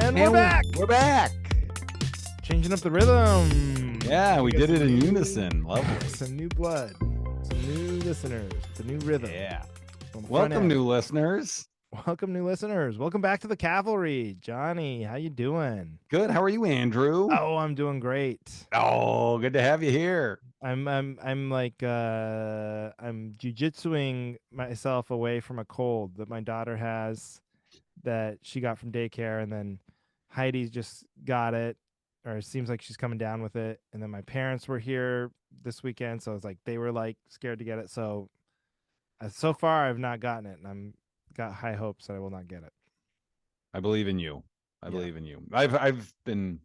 And we're back. We're back. Changing up the rhythm. Yeah, we did it in unison. Lovely. Some new blood. Some new listeners. The new rhythm. Yeah. On the front Welcome, end. new listeners. Welcome, new listeners. Welcome back to the Cavalry. Johnny, how you doing? Good. How are you, Andrew? Oh, I'm doing great. Oh, good to have you here. I'm jujitsuing myself away from a cold that my daughter has that she got from daycare, and then Heidi's just got it, or it seems like she's coming down with it. And then my parents were here this weekend, so it's like they were like scared to get it. So so far I've not gotten it, and I'm got high hopes that I will not get it. I believe in you. I believe in you. I've been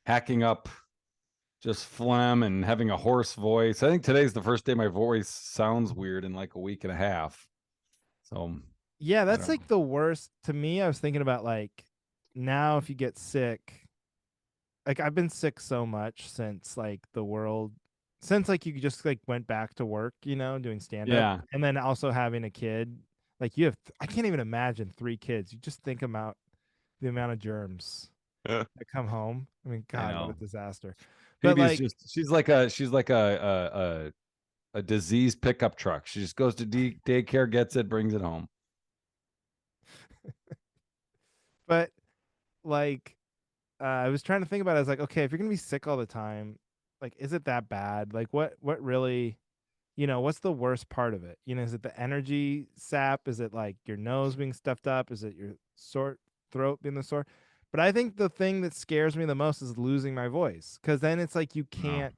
hacking up just phlegm and having a hoarse voice. I think today's the first day my voice sounds weird in like a week and a half. So yeah, that's like the worst to me. I was thinking about like now if you get sick, like I've been sick so much since like since like you just like went back to work, doing stand up. Yeah. And then also having a kid. Like I can't even imagine 3 kids. You just think about the amount of germs that come home. I mean, God, what a disaster. But Phoebe's like, she's like a disease pickup truck. She just goes to daycare, gets it, brings it home. but like, I was trying to think about it. I was like, okay, if you're gonna be sick all the time, like, is it that bad? Like, what really, what's the worst part of it? Is it the energy sap? Is it like your nose being stuffed up? Is it your sore throat being sore? But I think the thing that scares me the most is losing my voice, because then it's like you can't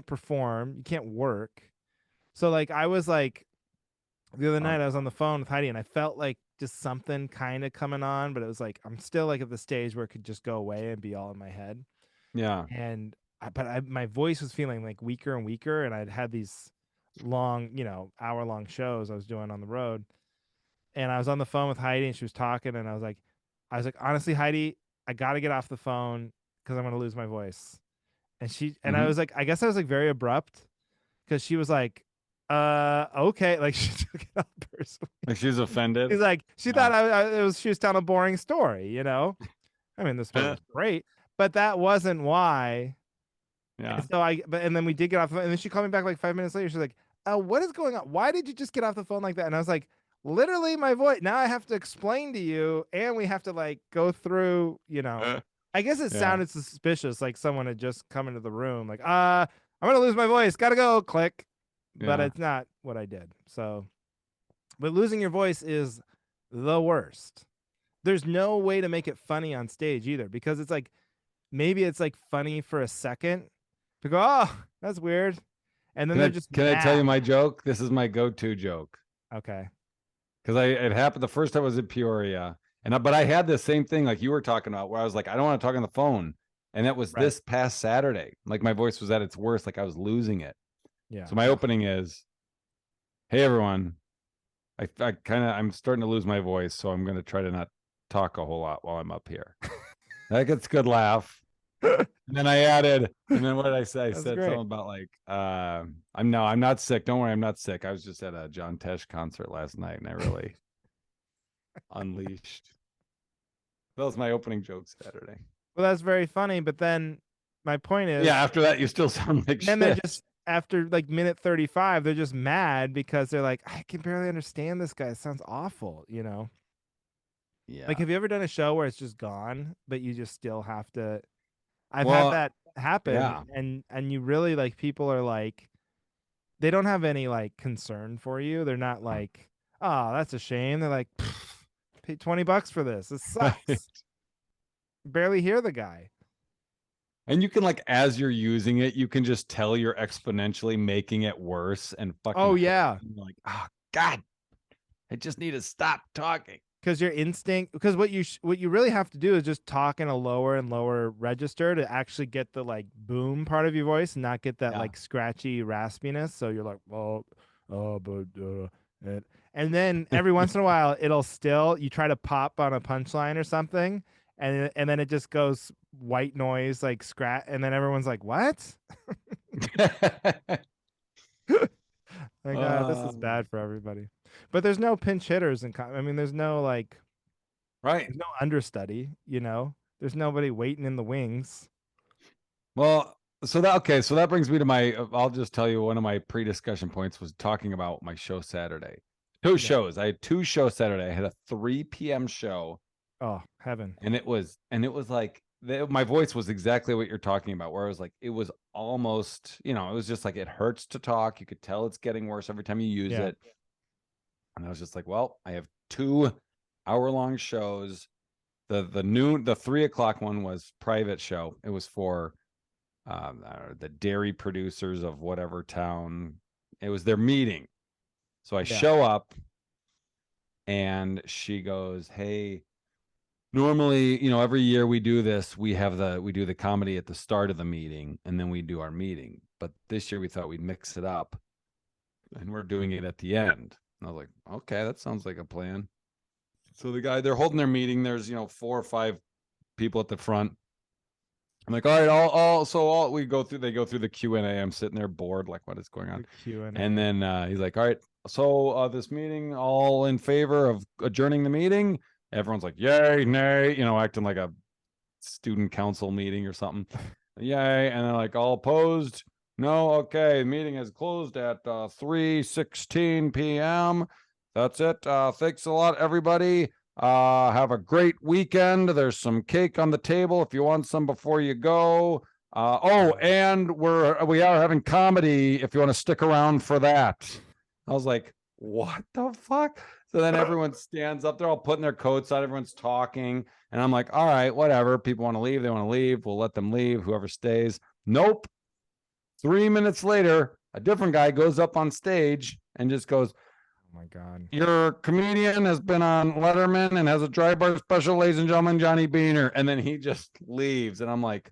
perform, you can't work. So like I was like the other night I was on the phone with Heidi and I felt like just something kind of coming on, but it was like I'm still like at the stage where it could just go away and be all in my head. Yeah. And my voice was feeling like weaker and weaker, and I'd had these long, hour-long shows I was doing on the road. And I was on the phone with Heidi and she was talking, and I was like, honestly, Heidi, I got to get off the phone because I'm going to lose my voice. And I was like, I guess I was like very abrupt, because she was like, okay. Like she took it out personally. Like she was offended. She's like, she thought she was telling a boring story, I mean, the story was great, but that wasn't why. Yeah. And so and then we did get off the phone, and then she called me back like 5 minutes later. She's like, what is going on? Why did you just get off the phone like that? And I was like, literally my voice. Now I have to explain to you, and we have to like go through, I guess it sounded suspicious, like someone had just come into the room, like, I'm going to lose my voice. Got to go. Click. But it's not what I did. So, but losing your voice is the worst. There's no way to make it funny on stage either, because it's like, maybe it's like funny for a second to go, oh, that's weird. And then Can I tell you my joke? This is my go-to joke. Okay. Because it happened the first time I was in Peoria. But I had the same thing like you were talking about, where I was like, I don't want to talk on the phone. And that was this past Saturday. Like my voice was at its worst, like I was losing it. Yeah. So my opening is, hey everyone, I'm starting to lose my voice, so I'm gonna try to not talk a whole lot while I'm up here. That gets a good laugh. And then I added, and then what did I say? I said something about like, I'm not sick. Don't worry, I'm not sick. I was just at a John Tesh concert last night, and I really unleashed. That was my opening joke Saturday. Well, that's very funny, but then my point is, after that you still sound like shit. They're just, after like minute 35, they're just mad because they're like, I can barely understand this guy. It sounds awful, Yeah. Like, have you ever done a show where it's just gone, but you just still have to? I've had that happen, and you really like, people are like, they don't have any like concern for you. They're not like, oh, that's a shame. They're like, pay $20 for this. This sucks. Barely hear the guy. And you can, like, as you're using it, you can just tell you're exponentially making it worse and fucking. Oh yeah. Like, oh God, I just need to stop talking. Because your instinct, because what you really have to do is just talk in a lower and lower register to actually get the like boom part of your voice, and not get that like scratchy raspiness. So you're like, and then every once in a while you try to pop on a punchline or something, and then it just goes white noise, like scratch, and then everyone's like, what? Like, this is bad for everybody. But there's no pinch hitters I mean, there's no like, Right. There's no understudy, There's nobody waiting in the wings. Well, so that brings me to my. I'll just tell you one of my pre-discussion points was talking about my show Saturday. Two Yeah. shows. I had two shows Saturday. I had a 3 p.m. show, Oh, heaven. and it was like my voice was exactly what you're talking about. Where I was like, it was almost, it was just like it hurts to talk. You could tell it's getting worse every time you use Yeah. it, and I was just like, well, I have 2 hour-long shows. The 3 o'clock one was private show. It was for the dairy producers of whatever town. It was their meeting. So I Yeah. show up and she goes, "Hey, normally, every year we do this. We do the comedy at the start of the meeting and then we do our meeting. But this year we thought we'd mix it up and we're doing it at the end." And I was like, "Okay, that sounds like a plan." So they're holding their meeting. There's, 4 or 5 people at the front. I'm like, all right, we go through, they go through the Q&A. I'm sitting there bored, like, what is going on? The And Q&A. then he's like, all right, so this meeting, all in favor of adjourning the meeting? Everyone's like, yay, nay, acting like a student council meeting or something. Yay. And they're like, all opposed? No. Okay. The meeting is closed at 3:16 p.m. That's it. Thanks a lot, everybody. Have a great weekend. There's some cake on the table if you want some before you go. And we are having comedy if you want to stick around for that. I was like, what the fuck? So then everyone stands up. They're all putting their coats on. Everyone's talking. And I'm like, all right, whatever. People want to leave. They want to leave. We'll let them leave. Whoever stays. Nope. 3 minutes later, a different guy goes up on stage and just goes, Oh my God. your comedian has been on Letterman and has a dry bar special, ladies and gentlemen, Johnny Beaner. And then he just leaves. And I'm like,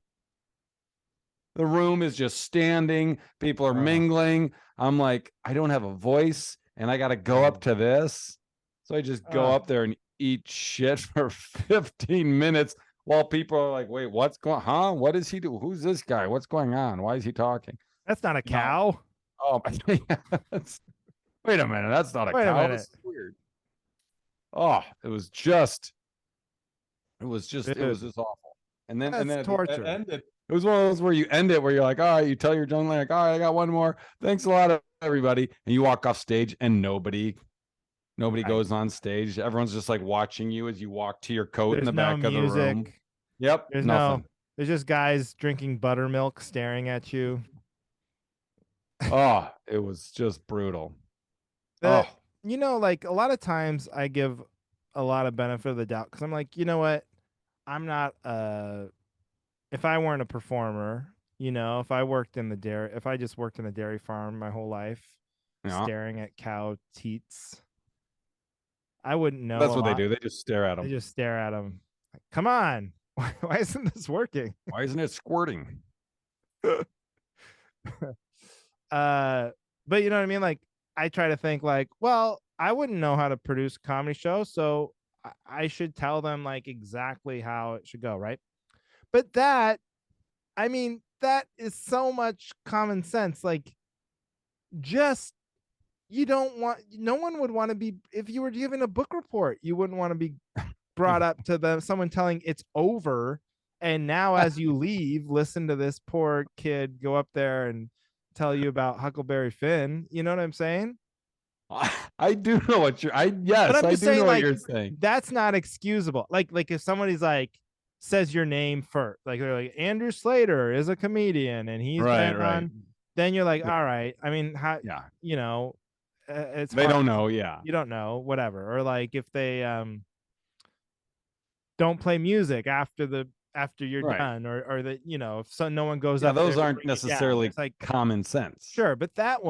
the room is just standing. People are Oh, mingling. I'm like, I don't have a voice and I got to go up oh, to this. So I just go up there and eat shit for 15 minutes while people are like, wait, what's going huh? What does he do? Who's this guy? What's going on? Why is he talking? that's not a You know, cow. oh, wait a minute. That's not a Wait a cow. This minute. is weird. Oh, it was just awful. And That's then at the torture. end, it was one of those where you end it where you're like, all right, you tell your gentleman, like, all right, I got one more. Thanks a lot, everybody. And you walk off stage and nobody Right. goes on stage. Everyone's just like watching you as you walk to your coat in There's the no back of the room. music. Yep, There's no, nothing. there's just guys drinking buttermilk staring at you. Oh, it was just brutal. The, Oh, like a lot of times I give a lot of benefit of the doubt because I'm like, you know what? I'm not, if I weren't a performer, if I just worked in a dairy farm my whole life, yeah. staring at cow teats, I wouldn't know That's a what they lot. do. They just stare at They them. just stare at them. Like, come on. Why isn't this working? Why isn't it squirting? uh, but you know what I mean? Like, I try to think like, well, I wouldn't know how to produce a comedy show, so I should tell them like exactly how it should go, right? But that is so much common sense. Like, just you don't want no one would want to be if you were giving a book report, you wouldn't want to be brought up to someone telling it's over, and now as you leave, listen to this poor kid go up there and tell you about Huckleberry Finn. You know what I'm saying? I do know what you're. But Yes, I'm I just do saying, know what like, you're saying. that's not excusable. Like if somebody's like says your name first, like they're like Andrew Slater is a comedian and he's Right, been right. on, then you're like, all right. I mean, how Yeah, you know, it's they hard. don't know. Yeah, You don't know, whatever. Or like if they don't play music after you're right. done, or that if no one goes Yeah, up there those to aren't bring you down. necessarily It's like common sense, sure, but that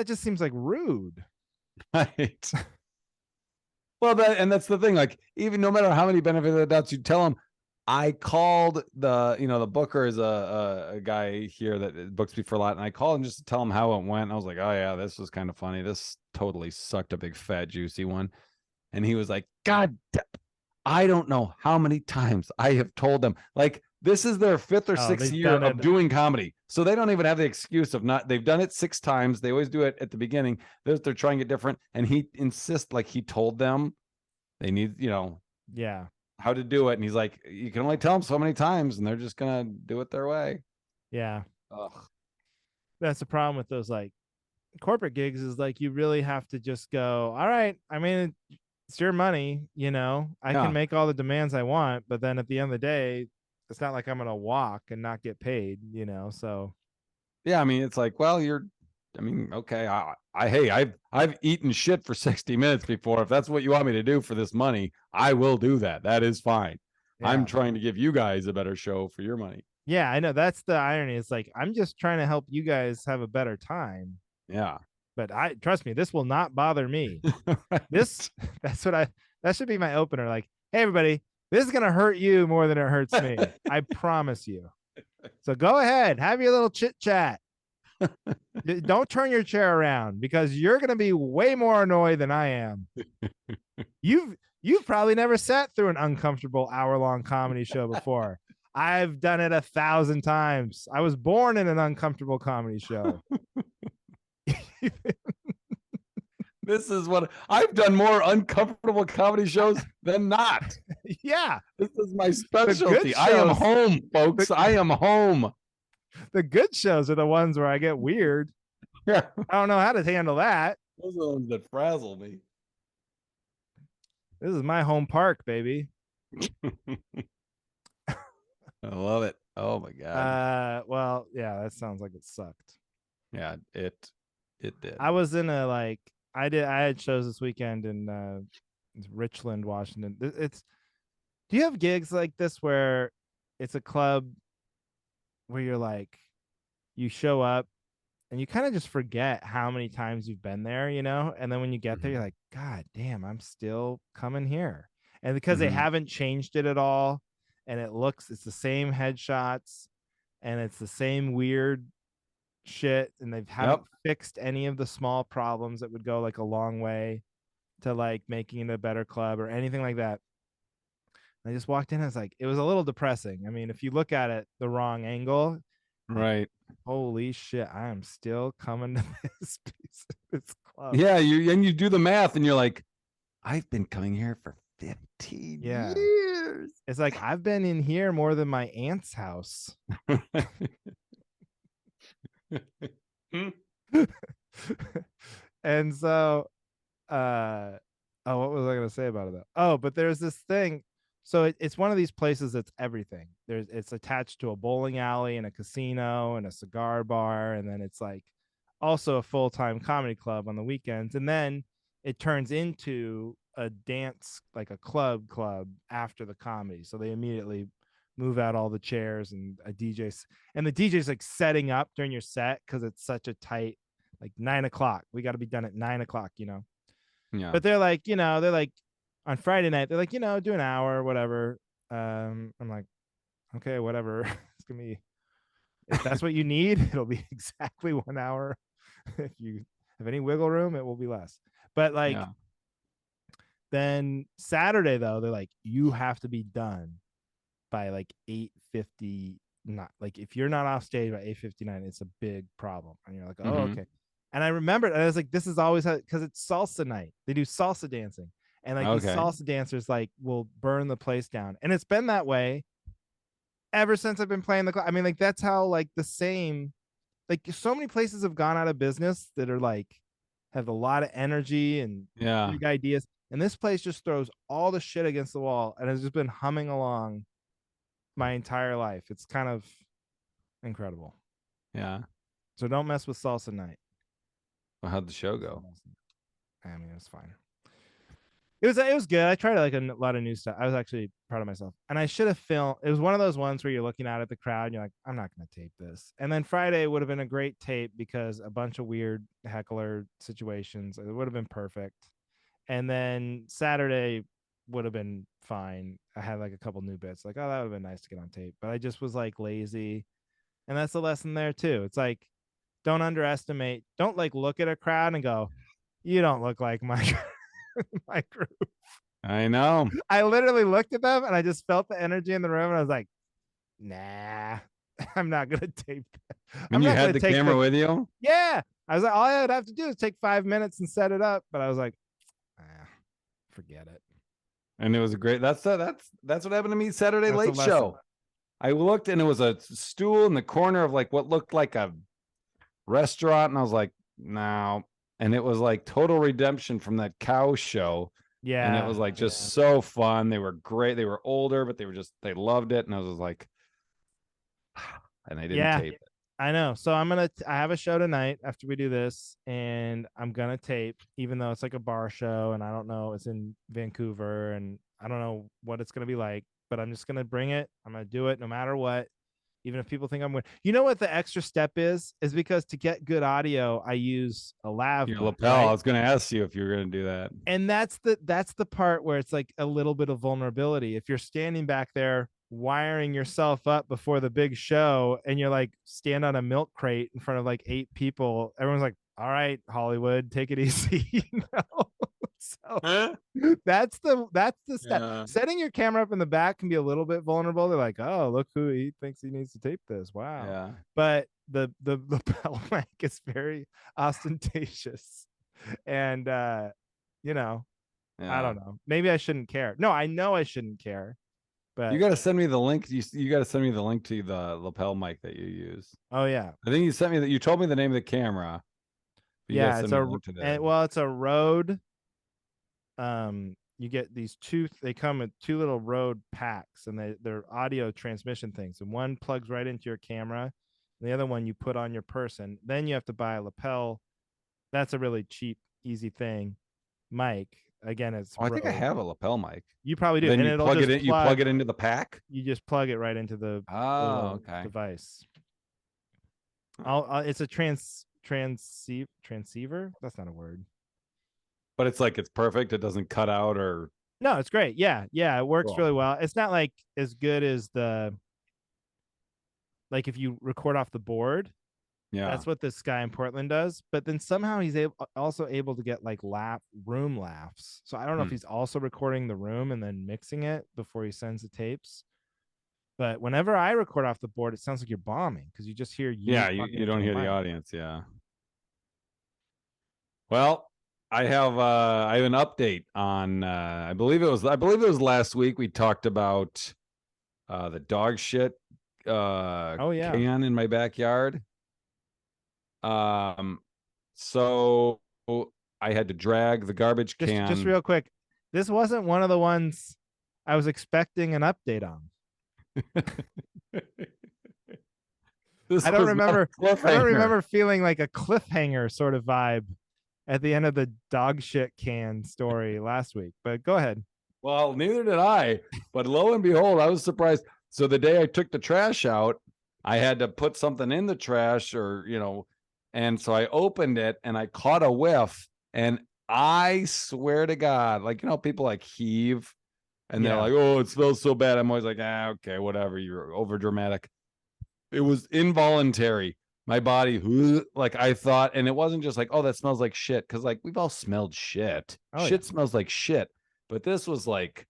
just seems like rude. right? Well, that's the thing. Like, even no matter how many benefit of the doubts you tell them, I called the booker is a guy here that books me for a lot, and I called him just to tell him how it went. I was like, oh yeah, this was kind of funny. This totally sucked a big fat juicy one, and he was like, God, I don't know how many times I have told them, like, this is their fifth or Oh, sixth they've year done it. of doing comedy. So they don't even have the excuse of not, they've done it 6 times. They always do it at the beginning. They're trying it different. And he insists, like, he told them they need, Yeah. how to do it. And he's like, you can only tell them so many times and they're just going to do it their way. Yeah. Ugh. That's the problem with those like corporate gigs is like you really have to just go, all right, I mean, it's your money, I can Yeah. make all the demands I want, but then at the end of the day, it's not like I'm gonna walk and not get paid, so Yeah. I mean, it's like, well, I mean, okay. Hey, I've eaten shit for 60 minutes before. If that's what you want me to do for this money, I will do that. That is fine. I'm yeah. trying to give you guys a better show for your money. Yeah, I know that's the irony. It's like I'm just trying to help you guys have a better time. Yeah. But I trust me, this will not bother me. This Right. that's what I that should be my opener. Like, hey everybody, this is gonna hurt you more than it hurts me. I promise you. So go ahead, have your little chit chat. Don't turn your chair around because you're gonna be way more annoyed than I am. You've probably never sat through an uncomfortable hour-long comedy show before. I've done it 1,000 times. I was born in an uncomfortable comedy show. This is what I've done more uncomfortable comedy shows than not. Yeah, This is my the good specialty. I am shows, home, folks. I the, am home. the good shows are the ones where I get weird. Yeah. I don't know how to handle that. Those are the ones that frazzle me. This is my home park, baby. I love it. Oh my god. Well, yeah, that sounds like it sucked. Yeah, it did. I was in a like I had shows this weekend in Richland, Washington. It's Do you have gigs like this where it's a club where you're like you show up and you kind of just forget how many times you've been there, and then when you get there Mhm. you're like, god damn, I'm still coming here. And because they Mhm. haven't changed it at all, and it's the same headshots and it's the same weird shit, and they haven't Yep. fixed any of the small problems that would go like a long way to like making it a better club or anything like that. I just walked in. I was like, it was a little depressing. I mean, if you look at it the wrong angle, like, Right. holy shit, I am still coming to this club. Yeah, you do the math and you're like, I've been coming here for 15 Yeah. years. It's like I've been in here more than my aunt's house. And so oh, what was I gonna say about it though? Oh, but there's this thing. So it's one of these places that's everything. It's attached to a bowling alley and a casino and a cigar bar, and then it's like also a full-time comedy club on the weekends. And then it turns into a dance, like a club after the comedy. So they immediately move out all the chairs and the DJ's like setting up during your set because it's such a tight, like 9 o'clock. We got to be done at 9 o'clock, Yeah. but they're like on Friday night, they're like, do an hour or whatever. I'm like, okay, whatever. It's gonna be if that's what you need, it'll be exactly 1 hour. If you have any wiggle room, it will be less. But like Yeah. then Saturday though, they're like, you have to be done by like 8:50. Not like if you're not off stage by 8:59, it's a big problem. And you're like, oh, Mhm. okay. And I remembered, and I was like, this is always because it's salsa night. They do salsa dancing. And like these Okay. salsa dancers like will burn the place down. And it's been that way ever since I've been playing the I mean, like that's how like the same like so many places have gone out of business that are like have a lot of energy and Yeah. big ideas. And this place just throws all the shit against the wall and has just been humming along my entire life. It's kind of incredible. Yeah. So don't mess with salsa night. Well, how'd the show go? I mean, it's fine. It was good. I tried like a lot of new stuff. I was actually proud of myself, and I should have filmed. It was one of those ones where you're looking out at the crowd and you're like, I'm not going to tape this. And then Friday would have been a great tape because a bunch of weird heckler situations. It would have been perfect. And then Saturday would have been fine. I had like a couple new bits, like, oh, that would have been nice to get on tape. But I just was like lazy, and that's the lesson there too. It's like, don't like look at a crowd and go, you don't look like my my group. I know. I literally looked at them and I just felt the energy in the room and I was like, nah, I'm not gonna tape that. And I'm you not had gonna the take camera the with you? yeah. I was like, all I would have to do is take 5 minutes and set it up. But I was like, ah, forget it. And it was a great. That's what happened to me Saturday That's a Late lesson. Show. I looked and it was a stool in the corner of like what looked like a restaurant, and I was like, no. And it was like total redemption from that cow show. And it Yeah, was like just yeah. so fun. They were great. They were older, but they loved it. And I was like, and I didn't Yeah, tape it. I know. So I have a show tonight after we do this, and I'm gonna tape, even though it's like a bar show, and I don't know, it's in Vancouver, and I don't know what it's gonna be like, but I'm just gonna bring it. I'm gonna do it no matter what, even if people think I'm weird. You know what the extra step is because to get good audio, I use a lav Your mic, lapel. I right? was going to ask you if you were going to do that. And that's the part where it's like a little bit of vulnerability. If you're standing back there wiring yourself up before the big show and you're like stand on a milk crate in front of like 8 people, everyone's like, all right, Hollywood, take it easy. So Huh? that's the step. Yeah. Setting your camera up in the back can be a little bit vulnerable. They're like, oh, look who he thinks he needs to tape this. Wow. Yeah. But the lapel mic is very ostentatious. And you know, I Yeah. don't know. Maybe I shouldn't care. No, I know I shouldn't care. You But got to send me the link. You got to send me the link to the lapel mic that you use. oh yeah, I think you sent me that. You told me the name of the camera, but you got to yeah. send It's me a the link to the. and, well, it's a Rode. You get these two. They come with two little Rode packs, and they're audio transmission things. And one plugs right into your camera, and the other one you put on your person. Then you have to buy a lapel. That's a really cheap, easy thing. Mic again, it's Oh, I think I Rode. have a lapel mic. You probably do, Then and you it'll plug it just in. You plug plug. it into the pack. You just plug it right into the Oh, little okay. device. Huh. It's a transceiver. That's not a word. But it's like it's perfect. It doesn't cut out or. No, it's great. Yeah, yeah, it works Cool. really well. It's not like as good as the like if you record off the board. Yeah. That's what this guy in Portland does. But then somehow he's also able to get like room laughs. So I don't know if Hmm. he's also recording the room and then mixing it before he sends the tapes. But whenever I record off the board, it sounds like you're bombing because you just hear you Yeah. talking You into don't a hear the mic. audience. Yeah. Well, I have an update on I believe it was last week we talked about the dog shit Oh yeah. can in my backyard. Um so I had to drag the garbage Just can. real quick. This wasn't one of the ones I was expecting an update on. This I don't was not remember a I don't cliffhanger. remember feeling like a cliffhanger sort of vibe at the end of the dog shit can story last week. But go ahead. Well, neither did I, but lo and behold, I was surprised. So the day I took the trash out, I had to put something in the trash or, and so I opened it and I caught a whiff and I swear to God, like, people like heave and they're Yeah. like, oh, it smells so bad. I'm always like, okay, whatever. You're over dramatic. It was involuntary. My body, like I thought, and it wasn't just like, oh, that smells like shit. Cause like we've all smelled shit. Oh yeah. Shit smells like shit. But this was like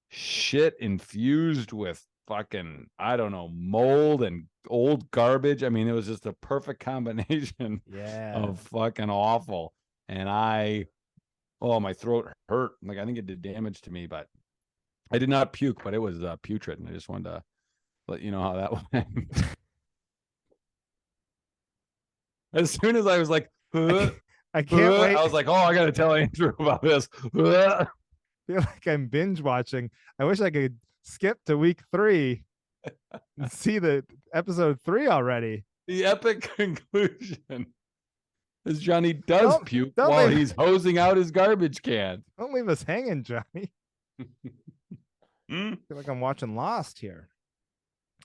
shit infused with fucking, I don't know, mold and old garbage. I mean, it was just a perfect combination Yeah. of fucking awful. And my throat hurt. Like I think it did damage to me, but I did not puke, but it was putrid. And I just wanted to let you know how that went. As soon as I was like, I can't wait. I was like, oh, I got to tell Andrew about this. I feel like I'm binge watching. I wish I could skip to week 3 and see the episode 3 already. The epic conclusion is Johnny does Don't puke don't while leave he's hosing out his garbage can. don't leave us hanging, Johnny. Mm. I feel like I'm watching Lost here.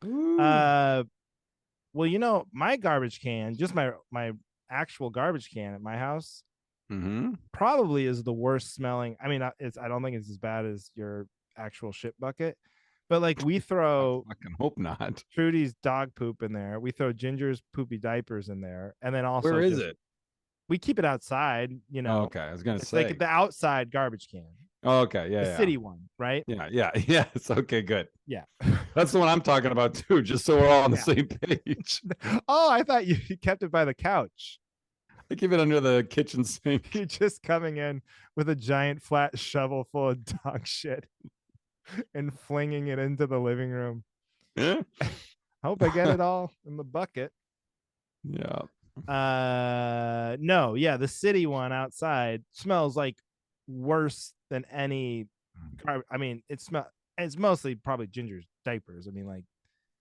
Ooh. Uh well, my garbage can, just my actual garbage can at my house, Mm-hmm. probably is the worst smelling. I mean, I don't think it's as bad as your actual shit bucket, but like we I throw fucking hope not. Trudy's dog poop in there. We throw Ginger's poopy diapers in there, and then Where also is just it? we keep it outside. Oh, okay. I was gonna It's like say. the outside garbage can, Oh, okay. the Yeah, city one, right? yeah. Yeah, yeah. Yes. Okay, good. Yeah. That's the one I'm talking about too, just so we're all on the Yeah. same page. Oh, I thought you kept it by the couch. I keep it under the kitchen sink. You're just coming in with a giant flat shovel full of dog shit. and flinging it into the living room. Yeah. Hope I get it all in the bucket. Yeah. No, yeah, the city one outside smells like worse than any. I mean, it's mostly probably Ginger's diapers. I mean, like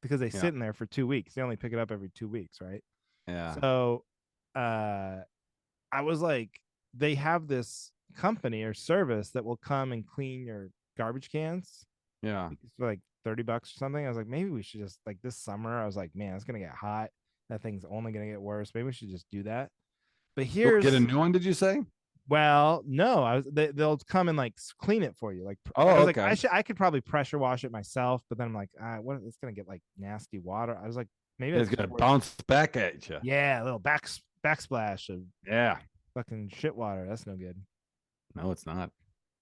because they Yeah. sit in there for 2 weeks. They only pick it up every 2 weeks, right? Yeah. So, uh, I was like, they have this company or service that will come and clean your garbage cans Yeah. for like $30 or something. I was like, maybe we should just like this summer. I was like, man, it's gonna get hot. That thing's only gonna get worse. Maybe we should just do that. But Get a here's new one, did you say? well, no, they'll come and like clean it for you. Like I Oh, was like, okay. I could probably pressure wash it myself, but then I'm like, what? It's gonna get like nasty water. I was like, maybe It's that's gonna just worth. bounce back at you. Yeah, a little backsplash of Yeah. fucking shit water. That's no good. No, it's not.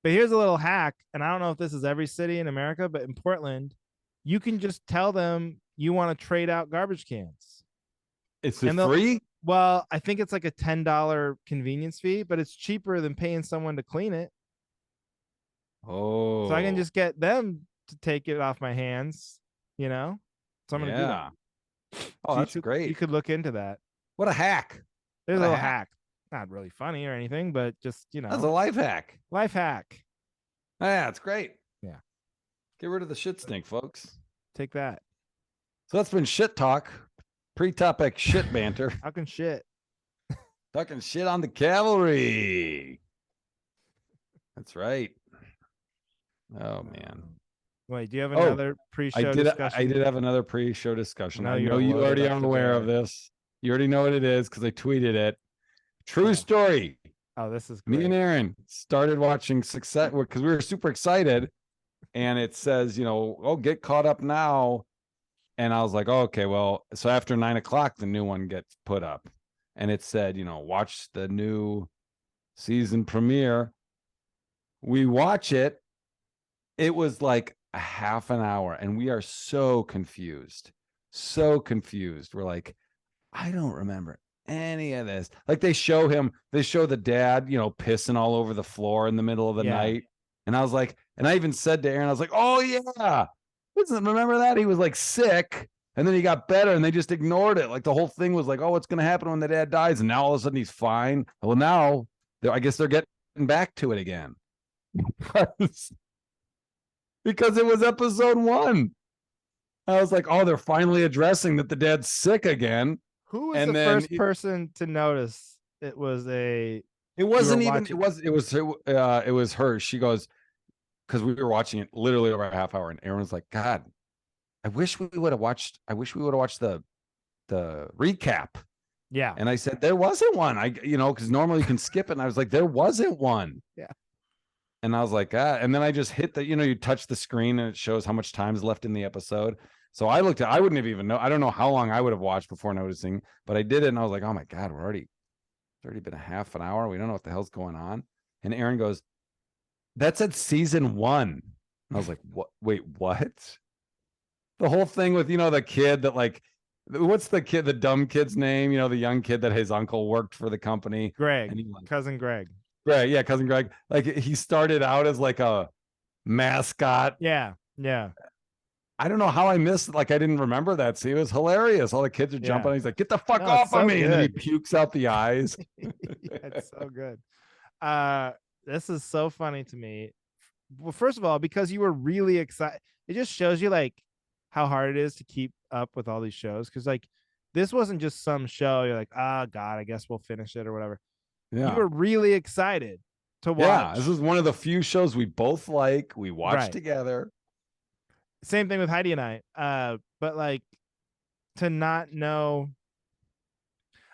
But here's a little hack, and I don't know if this is every city in America, but in Portland, you can just tell them you want to trade out garbage cans, It's and they'll. free? Well, I think it's like a $10 convenience fee, but it's cheaper than paying someone to clean it. So I can Oh, just get them to take it off my hands, you know? So I'm gonna do that. yeah. Oh, So that's you great. could look into that. What a hack. There's What a a little hack. hack. Not really funny or anything, but just, That's a life hack. life hack. Yeah, it's great. Yeah. Get rid of the shit stink, folks. Take that. So that's been shit talk, pre-topic shit banter, How can shit? talking shit on the cavalry. That's right. Oh man. Wait, do you have Oh, another I pre-show did. I discussion? did have another pre-show discussion. No, I you're know you loaded already up are to aware of bear. this. You already know what it is because I tweeted it. True Oh. story. Oh, this is Me great. and Aaron started watching Success because we were super excited, and it says, oh, get caught up now. And I was like, oh, okay, well, so after 9 o'clock, the new one gets put up, and it said, watch the new season premiere. We watch it. It was like a half an hour, and we are so confused. So confused. We're like, I don't remember any of this. Like they show the dad, pissing all over the floor in the middle of the Yeah. night. And I was like, and I even said to Aaron, I was like, oh yeah. Remember that? He was like sick and then he got better and they just ignored it. Like the whole thing was like, oh, what's going to happen when the dad dies? And now all of a sudden he's fine. Well, now I guess they're getting back to it again. Because it was episode 1. I was like, oh, they're finally addressing that the dad's sick again. Who was And the then first person to notice it was it wasn't even watching... it was her. She goes, because we were watching it literally over a half hour, and Aaron was like, God, I wish we would have watched the recap. Yeah. And I said, there wasn't one. Because normally you can skip it. And I was like, there wasn't one. Yeah. And I was like, and then I just hit you touch the screen and it shows how much time is left in the episode. So I wouldn't have even I don't know how long I would have watched before noticing, but I did it and I was like, oh my God, it's already been a half an hour. We don't know what the hell's going on. And Aaron goes, that's at season 1. And I was like, what? Wait, what? The whole thing with, the kid that what's the dumb kid's name? The young kid that his uncle worked for the company. Greg, And cousin Greg. Right, yeah, cousin Greg. Like he started out as like a mascot. Yeah, yeah. I don't know how I missed. Like I didn't remember that. See, it was hilarious. All the kids are jumping. He's like, "Get the fuck off of me!" Good. And then he pukes out the eyes. Yeah, it's so good. This is so funny to me. Well, first of all, because you were really excited, it just shows you like how hard it is to keep up with all these shows. Because like this wasn't just some show. You're like, oh God, I guess we'll finish it or whatever. Yeah. You were really excited to watch. Yeah, this is one of the few shows we both like. We watch together. Same thing with Heidi and I. But like to not know.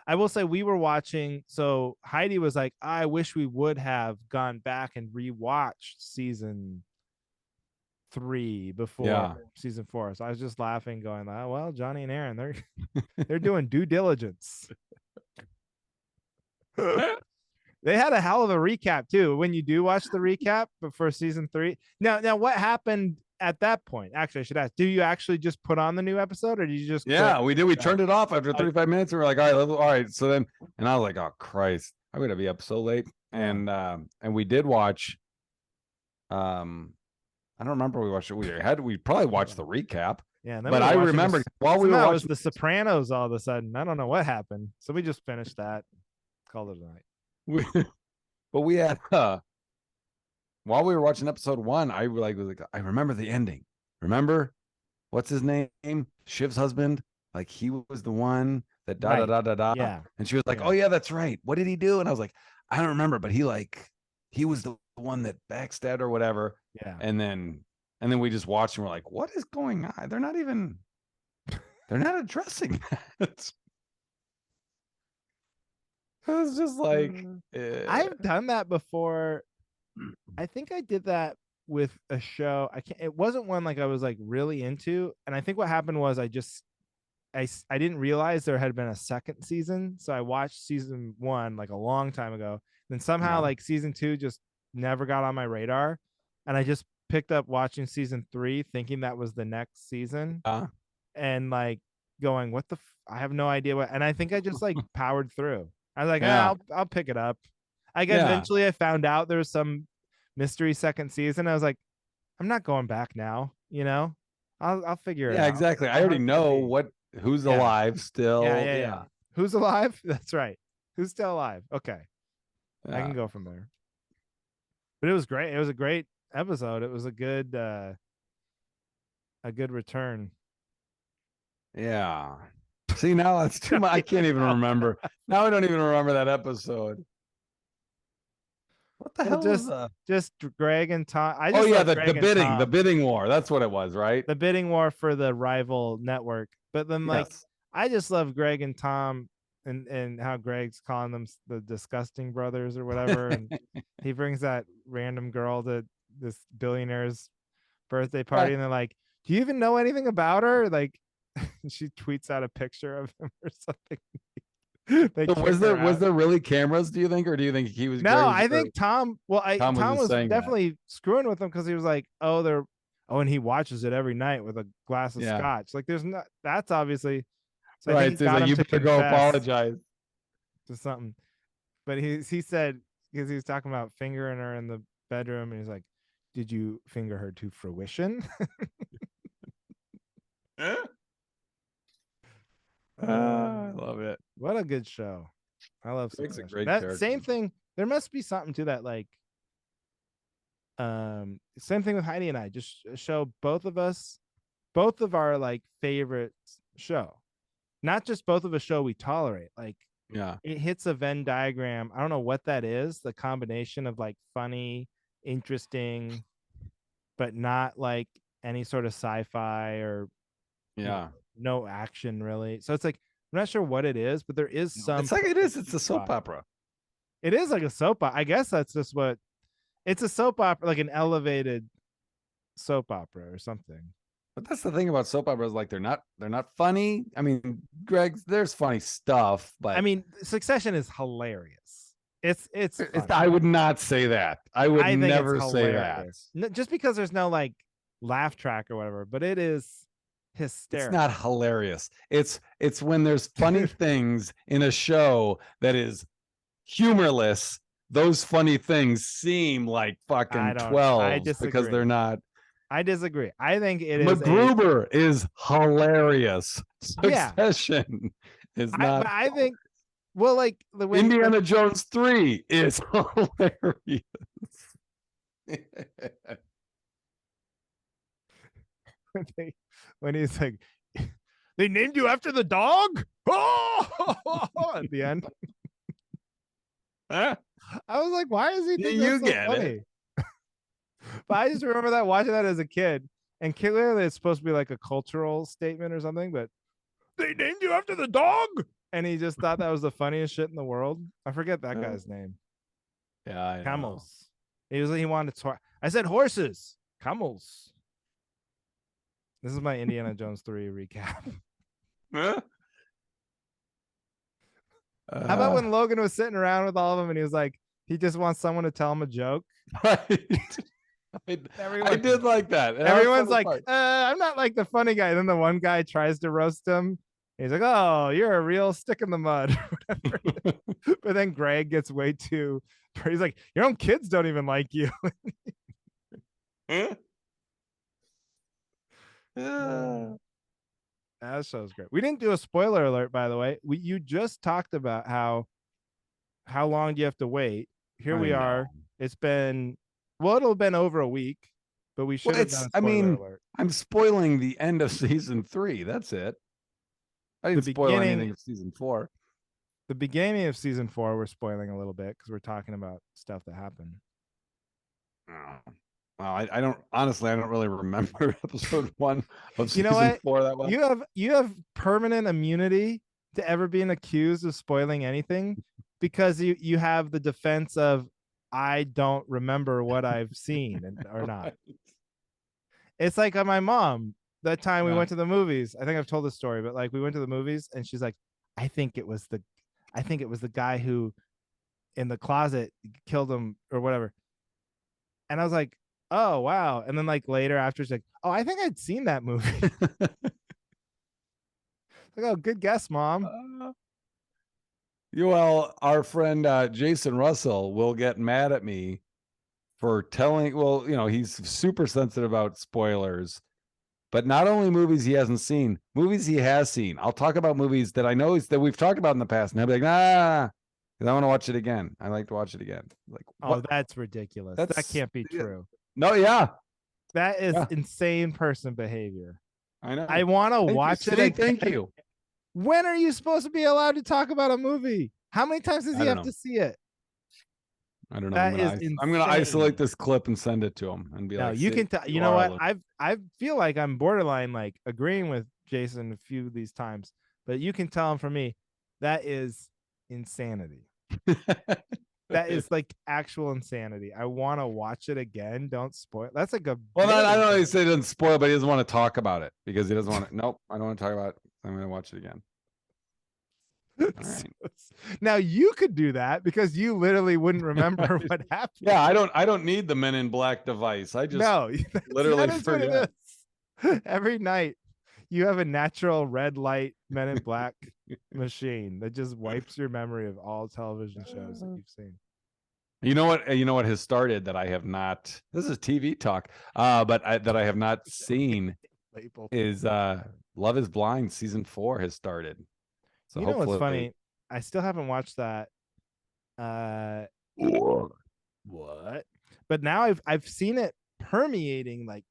I will say we were watching. So Heidi was like, I wish we would have gone back and rewatched season 3 before season 4. So I was just laughing, going, oh, well, Johnny and Aaron, they're doing due diligence. They had a hell of a recap too. When you do watch the recap before season 3. Now what happened at that point? Actually, I should ask, do you actually just put on the new episode or did you just quit? We did. We turned it off after 35 minutes. And we're like, all right. So then, and I was like, oh Christ, I'm gonna be up so late. And we did watch I don't remember we watched it. We probably watched the recap. Yeah, and then we But were I watching remember this. while we were Somehow it was watching The Sopranos all of a sudden. I don't know what happened. So we just finished that. Called it a night. we, but we had while we were watching episode 1, I was like, I remember the ending. Remember? What's his name? Shiv's husband. Like he was the one that da da Right. da da da. Yeah. And she was like, Yeah. "Oh yeah, that's right. What did he do?" And I was like, "I don't remember, but he was the one that backstabbed or whatever." Yeah. And then we just watched and we're like, "What is going on? They're not addressing that." It was just like I've done that before. I think I did that with a show. I can't. It wasn't one like I was like really into, and I think what happened was I didn't realize there had been a second season, so I watched season 1 like a long time ago. Then somehow yeah. like season 2 just never got on my radar, and I just picked up watching season 3, thinking that was the next season, and like going, "What the? I have no idea what." And I think I just like powered through. I was like, Yeah. I'll pick it up." Like Yeah. eventually, I found out there was some mystery second season. I was like, I'm not going back now. I'll figure it Yeah, out. exactly. I How already hard could it know be? who's Yeah. alive Yeah, still. yeah, yeah. Yeah. Who's alive? That's right. Who's still alive? Okay. I Yeah. can go from there. But it was great. It was a great episode. It was a good return. Yeah. See, now that's too much. I can't even remember. Now I don't even remember that episode. What the Well, hell was just Greg and Tom. I Oh just yeah, love the Greg and Tom. bidding war. That's what it was, right? The bidding war for the rival network. But then like Yes. I just love Greg and Tom, and how Greg's calling them the disgusting brothers or whatever, and he brings that random girl to this billionaire's birthday party, Right. and they're like, "Do you even know anything about her?" Like, she tweets out a picture of him or something. They So kick her was out. there really cameras, do you think, or do you think No, Greg was I think Tom. Well, Tom was Tom just was saying that? definitely screwing with him because he was like, "Oh, they're." Oh, and he watches it every night with a glass of Yeah. scotch. Like, there's not. That's obviously. So I think Right. he So he's got like, him you to better go confess apologize. to something. But he said, because he was talking about fingering her in the bedroom, and he's like, "Did you finger her to fruition?" I love it. What a good show. I love Greg's a Succession. great That character. same thing. There must be something to that. Like, same thing with Heidi and I. Just show both of our like favorite show. Not just both of a show we tolerate. Like, Yeah. it hits a Venn diagram. I don't know what that is. The combination of like funny, interesting, but not like any sort of sci-fi or Yeah. no action really. So it's like I'm not sure what it is, but there is some. It's like it is. It's a soap opera. It is like a soap opera. I guess that's just what it's a soap opera, like an elevated soap opera or something. But that's the thing about soap operas, like they're not funny. I mean, Greg, there's funny stuff, but I mean, Succession is hilarious. It's I would not say that. I would I think never it's say that. hilarious. Just because there's no like laugh track or whatever, but it is hysterical. It's not hilarious. It's when there's funny things in a show that is humorless. Those funny things seem like fucking 12s because they're not. I disagree. I think it is MacGruber is hilarious. Yeah. Succession is not. But I think, well, like Indiana Jones 3 is hilarious. when he's like, they named you after the dog? Oh, at the end. Huh? I was like, why is he think You that's so get funny? it. But I just remember that watching that as a kid, and clearly it's supposed to be like a cultural statement or something, but they named you after the dog, and he just thought that was the funniest shit in the world. I forget that guy's name. Yeah, I know. Camels. He wanted to. I said horses. Camels. This is my Indiana Jones 3 recap. Huh? How about when Logan was sitting around with all of them and he was like, he just wants someone to tell him a joke? Right. I did like that. Everyone's like, I'm not like the funny guy. Then the one guy tries to roast him. He's like, oh, you're a real stick in the mud. But then Greg gets way too. He's like, your own kids don't even like you. Huh? Ah, That show's great. We didn't do a spoiler alert, by the way. You just talked about how long do you have to wait? Here I we know. are. It's been it'll have been over a week, but we Well, should have done a I spoiler mean, alert. I'm spoiling the end of season 3. That's it. I The didn't spoil beginning anything of season 4. the beginning of season 4 we're spoiling a little bit because we're talking about stuff that happened. Oh. Well, I don't honestly, I don't really remember episode 1 of You know season what? 4 that well. You have permanent immunity to ever being accused of spoiling anything because you have the defense of I don't remember what I've seen or not. It's like my mom that time we Yeah. went to the movies. I think I've told this story, but like we went to the movies and she's like, I think it was the guy who in the closet killed him or whatever. And I was like, oh wow. And then like later after she's like, oh, I think I'd seen that movie. Like, oh, good guess, mom. Uh, well, our friend Jason Russell will get mad at me for telling, well, he's super sensitive about spoilers, but not only movies he hasn't seen, movies he has seen. I'll talk about movies that I know that we've talked about in the past, and he'll be like, nah, because I want to watch it again. I like to watch it again. Like, Oh, what? that's ridiculous. That That's can't be true. no, yeah, That is yeah, insane person behavior. I I know. want to Thank you. watch it See, thank again. you. When are you supposed to be allowed to talk about a movie? How many times does I he don't have know. to see it? I don't know. That is I'm gonna isolate insane. this clip and send it to him and be No, like, you see, can tell. You you know are a what? little. I feel like I'm borderline like agreeing with Jason a few of these times, but you can tell him from me that is insanity. That is like actual insanity. I want to watch it again. Don't spoil. That's like a Well, not, I very don't know. big. He said he doesn't spoil, but he doesn't want to talk about it because he doesn't want to. Nope, I don't want to talk about it. I'm going to watch it again. All right. Now you could do that because you literally wouldn't remember what happened. Yeah, I don't need the Men in Black device. I just No, that literally is what it forget. is. Every night you have a natural red light Men in Black machine that just wipes your memory of all television shows that you've seen. You know what? You know what has started that I have not. This is TV talk, that I have not seen Label. is Love Is Blind season 4 has started. So You know what's hopefully, funny? I still haven't watched that. Uh, what? But now I've seen it permeating. Like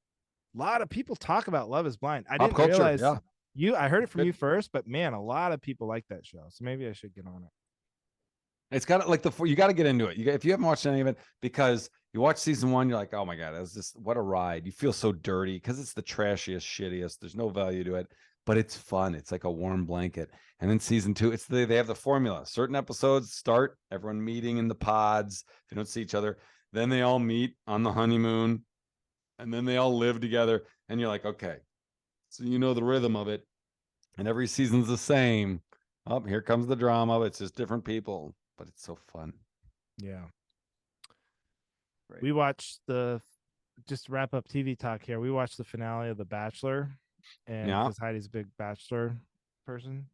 a lot of people talk about Love Is Blind. I pop didn't culture. realize Yeah, you. I heard it from good. you first, but man, a lot of people like that show. So maybe I should get on it. It's got like you got to get into it. If you haven't watched any of it, because you watch season 1, you're like, oh my god, that's just what a ride. You feel so dirty because it's the trashiest, shittiest. There's no value to it, but it's fun. It's like a warm blanket. And then season 2, they have the formula. Certain episodes start everyone meeting in the pods. They don't see each other. Then they all meet on the honeymoon, and then they all live together. And you're like, okay, so you know the rhythm of it, and every season's the same. Oh, here comes the drama. It's just different people, but it's so fun. Yeah. Right. We watched just to wrap up TV talk here. We watched the finale of The Bachelor, and Yeah. because Heidi's a big Bachelor person,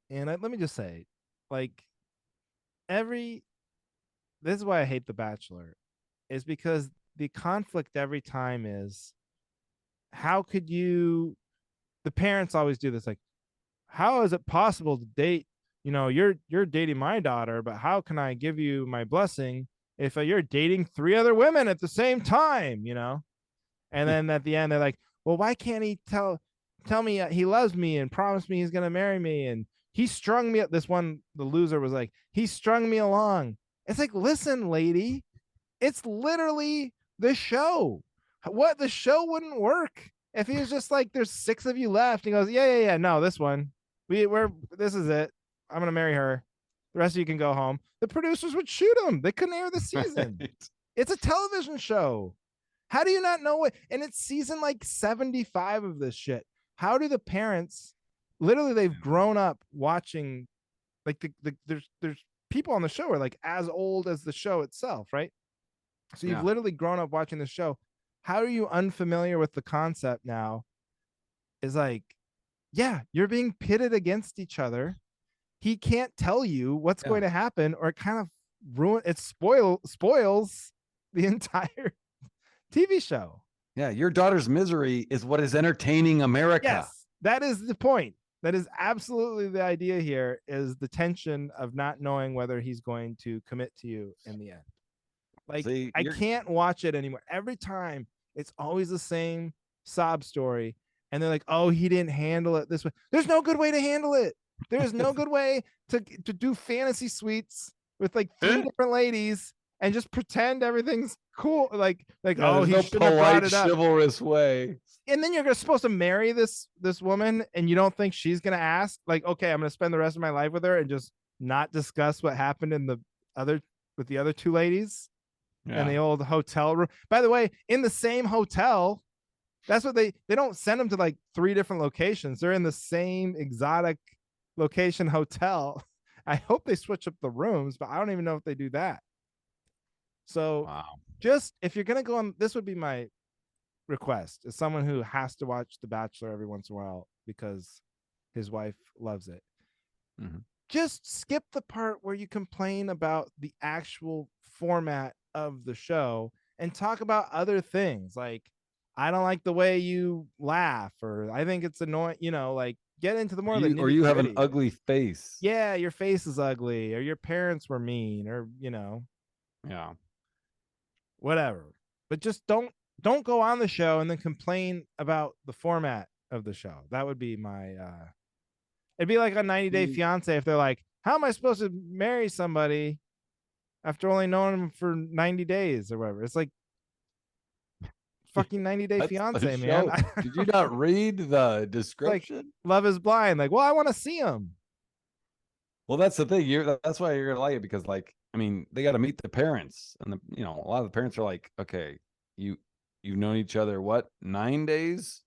and let me just say, like every this is why I hate The Bachelor, is because the conflict every time is how could you? The parents always do this, like, how is it possible to date? You know, you're dating my daughter, but how can I give you my blessing if you're dating 3 other women at the same time? You know, and then at the end they're like, well, why can't he tell me he loves me and promise me he's gonna marry me? And he strung me up. This one, the loser was like, he strung me along. It's like, listen, lady, it's literally the show. What, the show wouldn't work if he was just like, there's 6 of you left. He goes, yeah, no, this one, we're this is it. I'm gonna marry her. The rest of you can go home. The producers would shoot him. They couldn't air the season. Right. It's a television show. How do you not know it? And it's season like 75 of this shit. How do the parents literally they've grown up watching like there's people on the show are like as old as the show itself, right? So you've Yeah. literally grown up watching the show. How are you unfamiliar with the concept now? Is like, yeah, you're being pitted against each other. He can't tell you what's Yeah. going to happen, or it kind of spoils the entire TV show. Yeah, your daughter's misery is what is entertaining America. Yes, that is the point. That is absolutely the idea here, is the tension of not knowing whether he's going to commit to you in the end. Like, See, I you're can't watch it anymore. Every time it's always the same sob story. And they're like, oh, he didn't handle it this way. There's no good way to handle it. There is no good way to do fantasy suites with like three different ladies and just pretend everything's cool. Like, yeah, oh, there's he no shouldn't have brought polite, it up. chivalrous way. And then you're supposed to marry this woman, and you don't think she's gonna ask, like, okay, I'm gonna spend the rest of my life with her and just not discuss what happened in the other with the other two ladies in Yeah. the old hotel room. By the way, in the same hotel, that's what they don't send them to like three different locations. They're in the same exotic location hotel. I hope they switch up the rooms, but I don't even know if they do that. So Wow. just if you're gonna go on, this would be my request as someone who has to watch The Bachelor every once in a while because his wife loves it. Mm-hmm. Just skip the part where you complain about the actual format of the show and talk about other things like, I don't like the way you laugh, or I think it's annoying, like get into the more of the Or nitty you have an gritty. ugly face. Yeah, your face is ugly, or your parents were mean, or Yeah. whatever. But just don't go on the show and then complain about the format of the show. That would be my it'd be like a 90 Day Fiance if they're like, how am I supposed to marry somebody after only knowing them for 90 days or whatever? It's like fucking 90 Day That's the Fiance, man. show. Did you not read the Like description? Love is Blind. Like, well, I want to see him. Well, that's the thing. That's why you're gonna like it, because, like, I mean, they got to meet the parents, and a lot of the parents are like, okay, you you've known each other what, 9 days,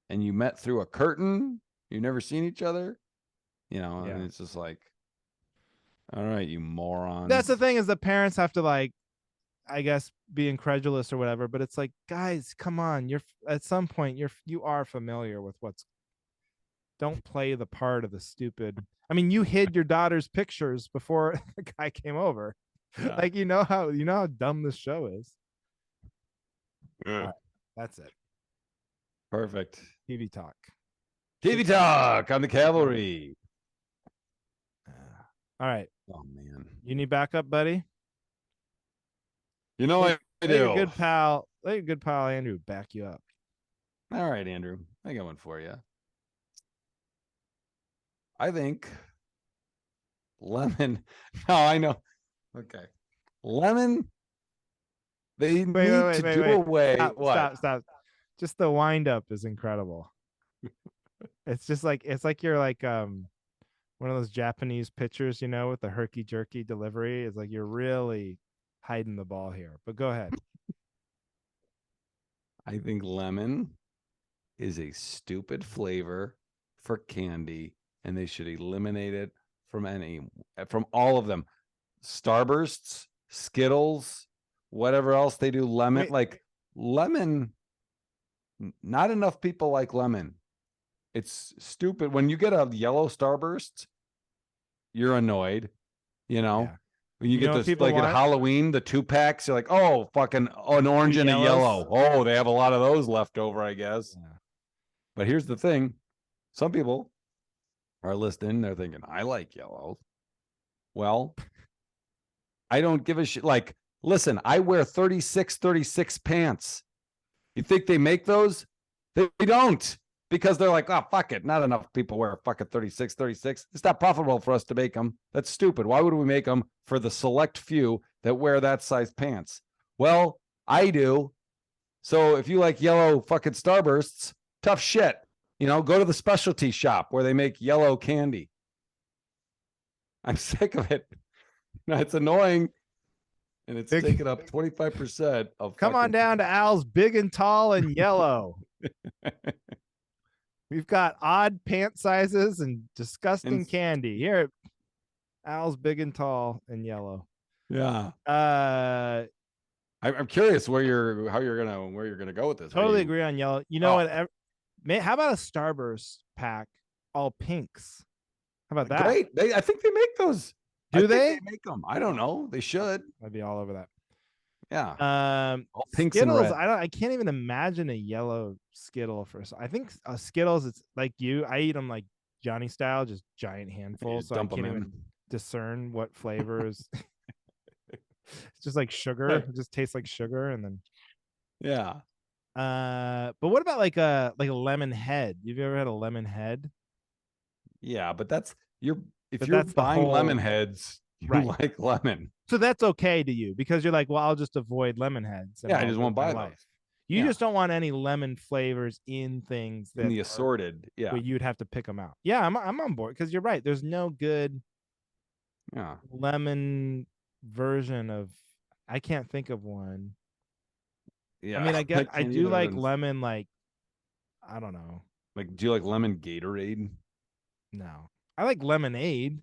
and you met through a curtain. You've never seen each other, Yeah. and it's just like, all right, you That's the morons. thing, is the parents have to, like, I guess, be incredulous or whatever, but it's like, guys, come on. You're at some point you are familiar with what's, don't play the part of the stupid. I mean, you hid your daughter's pictures before the guy came over. Yeah. Like, you know how dumb this show is. All Yeah. right, that's it. Perfect. TV talk. TV talk on the Cavalry. All right. Oh man. You need backup, buddy? I Let your do. good pal, Andrew back you up. All right, Andrew. I got one for you. I think Lemon. No, I know. Okay. Lemon, they need to do Wait. away. Stop, What? stop, stop. Just the wind up is incredible. It's like you're like one of those Japanese pitchers, with the herky jerky delivery. It's like you're really hiding the ball here. But go ahead. I think lemon is a stupid flavor for candy, and they should eliminate it from all of them. Starbursts, Skittles, whatever else they do. Lemon, Wait, like lemon. Not enough people like lemon. It's stupid. When you get a yellow Starburst, you're annoyed. You know, yeah. when you You get know what this, people like at want? Halloween, the 2 packs, you're like, oh, fucking an Two orange and a yellows. yellow. Oh, they have a lot of those left over, I guess. Yeah. But here's the thing: some people are listening. They're thinking, I like yellow. Well, I don't give a shit. Like, listen, I wear 36 pants. You think they make those? They don't, because they're like, oh, fuck it. Not enough people wear fucking 36. It's not profitable for us to make them. That's stupid. Why would we make them for the select few that wear that size pants? Well, I do. So if you like yellow fucking Starbursts, tough shit. Go to the specialty shop where they make yellow candy. I'm sick of it. It's annoying. And it's taken up 25% of Come on down to Al's Big and Tall and Yellow. We've got odd pant sizes and disgusting candy here at Al's Big and Tall and Yellow. Yeah. Uh, I'm curious where you're gonna go with this. Totally agree on yellow. You know what? How about a Starburst pack, all pinks? How about that? Great. I think they make those. Do I think they? make them. I don't know. They should. I'd be all over that. Yeah, all pinks and Skittles. red. I can't even imagine a yellow Skittle for. I think Skittles. It's like you. I eat them like Johnny style, just giant You handfuls. just So I dump them can't in. even discern what flavors. It's just like sugar. It just tastes like sugar, and then. Yeah, But what about like a lemon head? You've ever had a lemon head? yeah, but that's you're if But you're that's the buying lemon whole heads, you right. like lemon. So that's okay to you because you're like, well, I'll just avoid lemon heads and Yeah, I I'll just live won't my buy life. those. You Yeah, just don't want any lemon flavors in things in that the are assorted. Yeah, where you'd have to pick them out. Yeah, I'm on board because you're right. There's no good yeah, lemon version of. I can't think of one. I yeah. mean, I I get I can't do either. like And lemon. Like I don't know. like, do you like lemon Gatorade? No, I like lemonade.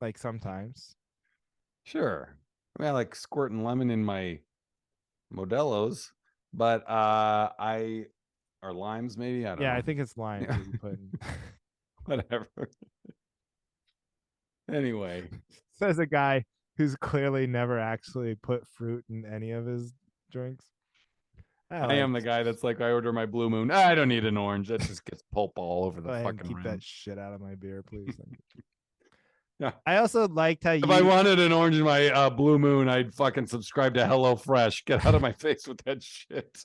Like sometimes. Sure. I mean, I like squirting lemon in my Modelo's, but I or limes maybe. I don't Yeah, I know. think it's limes Yeah, that you put in. whatever. Anyway, Says a guy who's clearly never actually put fruit in any of his drinks. I I like am the guy that's like, I order my Blue Moon. I don't need an orange. That just gets pulp all over go the ahead and fucking keep that rim. shit out of my beer, please. Thank you. Yeah. I also liked how If I you. wanted an orange in my Blue Moon, I'd fucking subscribe to Hello Fresh. Get out of my face with that shit.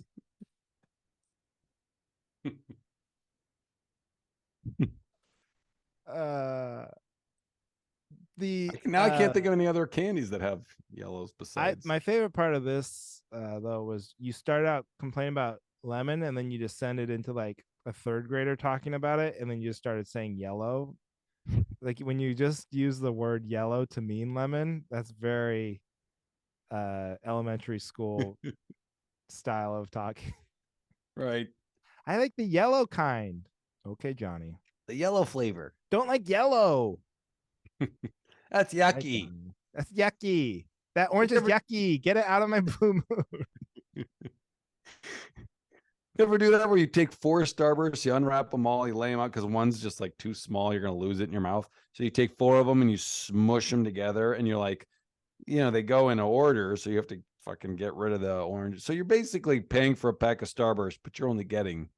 Uh, the Now I can't think of any other candies that have yellows I besides. my favorite part of this though was you start out complaining about lemon and then you descended into like a third grader talking about it and then you just started saying yellow. Like when you just use the word yellow to mean lemon, that's very elementary school style of talking. Right. I like the yellow kind. Okay, Johnny. The yellow flavor. Don't like yellow. That's Hi, yucky. Johnny. That's yucky. That You orange is ever, yucky. Get it out of my blue moon. you ever do that where you take four Starbursts, you unwrap them all, you lay them out because one's just like too small, you're gonna lose it in your mouth. So you take four of them and you smush them together, and you're like, they go in order, so you have to fucking get rid of the orange. So you're basically paying for a pack of Starburst, but you're only getting,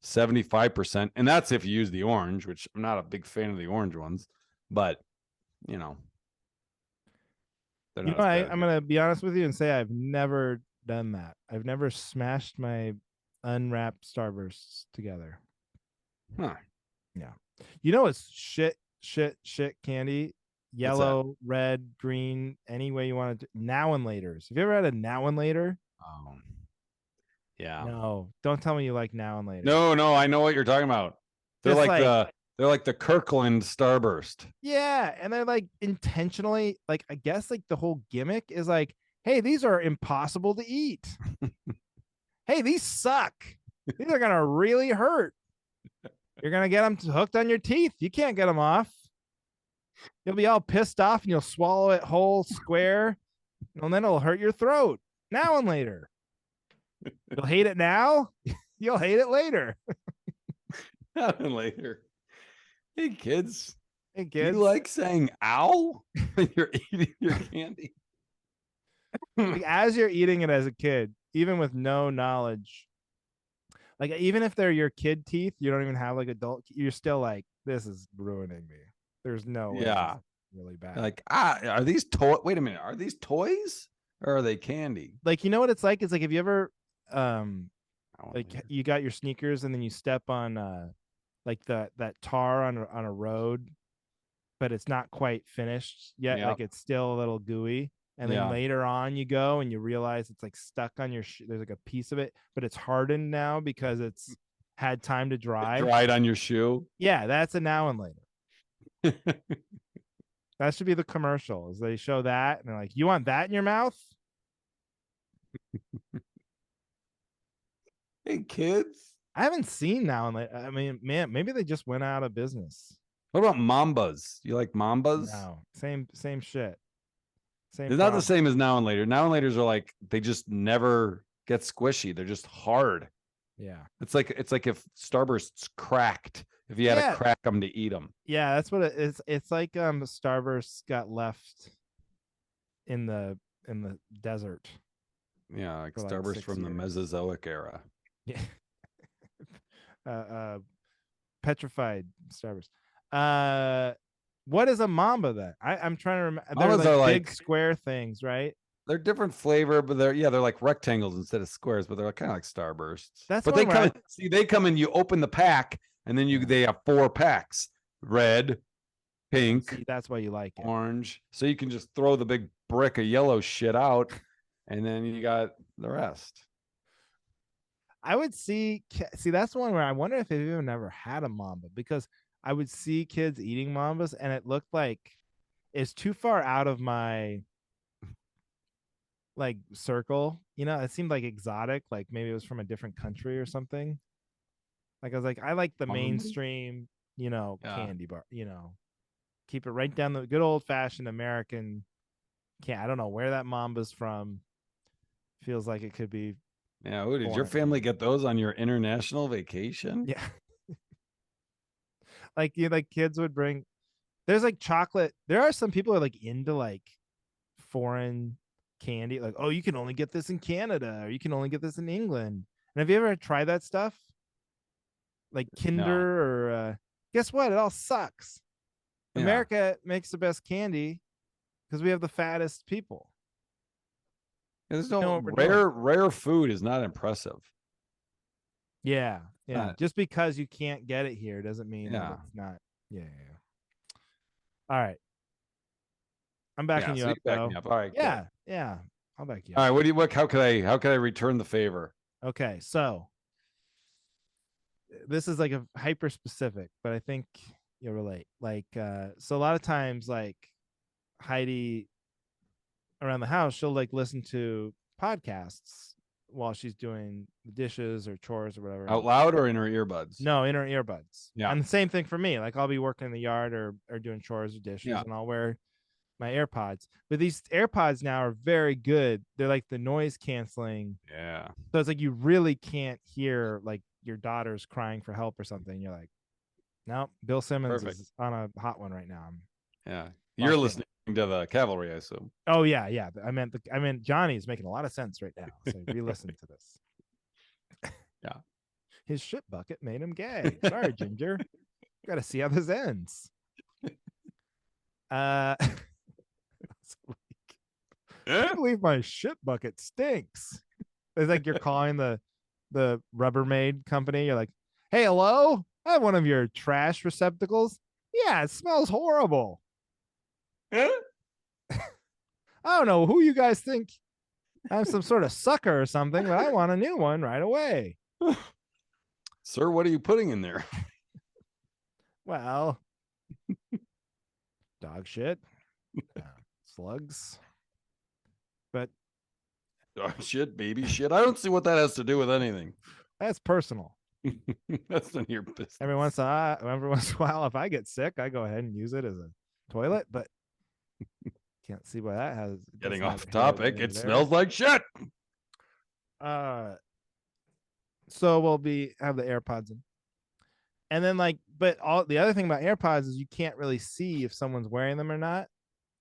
75%. And that's if you use the orange, which I'm not a big fan of the orange ones, but you know, they're You not know, as bad as I'm the gonna be honest with you and say I've never done that. I've never smashed my unwrapped starbursts together. huh. Yeah. You know it's shit candy. What's that? Yellow, red, green, any way you want it. Now and laters. Have you ever had a now and later? Oh, yeah. No. Don't tell me you like now and laters. No, no, I know what you're talking about. They're Just like like the Kirkland Starburst. yeah, and they're like intentionally like I guess like the whole gimmick is like, hey, these are impossible to eat. Hey, these suck. These are gonna really hurt. You're gonna get them hooked on your teeth. You can't get them off. You'll be all pissed off and you'll swallow it whole square, and then it'll hurt your throat now and later. You'll hate it now. You'll hate it later. And later. Hey kids, Hey you kids, like saying ow when you're eating your candy? like as you're eating it as a kid, even with no knowledge, like even if they're your kid teeth, you don't even have like adult. You're still like, this is ruining me. There's no way this Yeah. is really bad. Like, are these wait a minute, are these toys or are they candy? Like you know what it's like? It's like have you ever like Later. you got your sneakers and then you step on like that tar on a road, but it's not quite finished yet. Yeah. Like it's still a little gooey. And then Yeah. later on you go and you realize it's like stuck on your there's like a piece of it, but it's hardened now because it's had time to It dry. dried on your shoe. Yeah, that's a now and later. That should be the commercials. They show that and they're like, "You want that in your mouth?" Hey kids. I haven't seen now and later. I mean, man, maybe they just went out of business. What about Mambas? You like Mambas? No, same shit, same It's not the problem. same as now and later. Now and later's are like they just never get squishy. They're just hard. Yeah, It's like if Starbursts cracked, if you had to yeah, crack them to eat them. yeah. That's what it is. It's like Starburst got left in the desert. Yeah, like for like Starburst 6 from the years. Mesozoic era. Yeah. uh, petrified starburst. Uh, what is a mamba then? I'm trying to remember. They're Mamas like are big like square things, right? they're different flavor, but they're like rectangles instead of squares, but they're like, kind of like Starbursts. That's But one they where come I in, see, they come in, you open the pack, and then yeah. they have 4 packs. Red, pink, See, that's why you like it. orange. So you can just throw the big brick of yellow shit out, and then you got the rest. I would see that's one where I wonder if they've even ever had a mamba because I would see kids eating mambas and it looked like it's too far out of my like circle. You know, it seemed like exotic, like maybe it was from a different country or something. Like I was like, I like the mainstream, Yeah. candy bar, keep it right down the good old fashioned American can. I don't know where that mamba's from. Feels like it could be Yeah. Ooh, did your foreign to me. family get those on your international vacation? Yeah. Like like kids would bring there's like chocolate. There are some people who are like into like foreign candy. Like, oh, you can only get this in Canada or you can only get this in England. And have you ever tried that stuff? Like No. Kinder or guess what? It all sucks. Yeah. America makes the best candy because we have the fattest people. There's We know no what we're doing. rare food is not impressive. Yeah. Yeah. Not, Just because you can't get it here doesn't mean that yeah. it's not. Yeah. Yeah. All right. I'm backing Yeah. you So you up back me though. up. All right, good. Yeah. Yeah. I'll back you All up. right. How could I return the favor? Okay. So this is like a hyper specific, but I think you'll relate. Like, so a lot of times, like Heidi around the house, she'll like listen to podcasts while she's doing the dishes or chores or whatever. Out loud or in her earbuds? No, in her earbuds. Yeah. And the same thing for me. Like I'll be working in the yard or doing chores or dishes, Yeah. and I'll wear my AirPods. But these AirPods now are very good. They're like the noise canceling. Yeah. So it's like you really can't hear like your daughter's crying for help or something. You're like, no, Bill Simmons Perfect. is on a hot one right now. I'm Yeah. You're locked in. listening to the Cavalry, I assume. Oh yeah, yeah. I meant Johnny's making a lot of sense right now. So re-listen to this. Yeah. His shit bucket made him gay. Sorry, Ginger. Got to see how this ends. I can't believe my shit bucket stinks. It's like you're calling the Rubbermaid company. You're like, hey, hello. I have one of your trash receptacles. Yeah, it smells horrible. I don't know who you guys think. I'm some sort of sucker or something, but I want a new one right away. Sir, what are you putting in there? Well, dog shit, slugs, but Oh, shit, baby shit. I don't see what that has to do with anything. that's personal. That's none of your business. Every once in a while, if I get sick, I go ahead and use it as a toilet, but can't see why that has Getting not off hit topic, anything it there. smells like shit. So we'll have the AirPods in. And then but all the other thing about AirPods is you can't really see if someone's wearing them or not,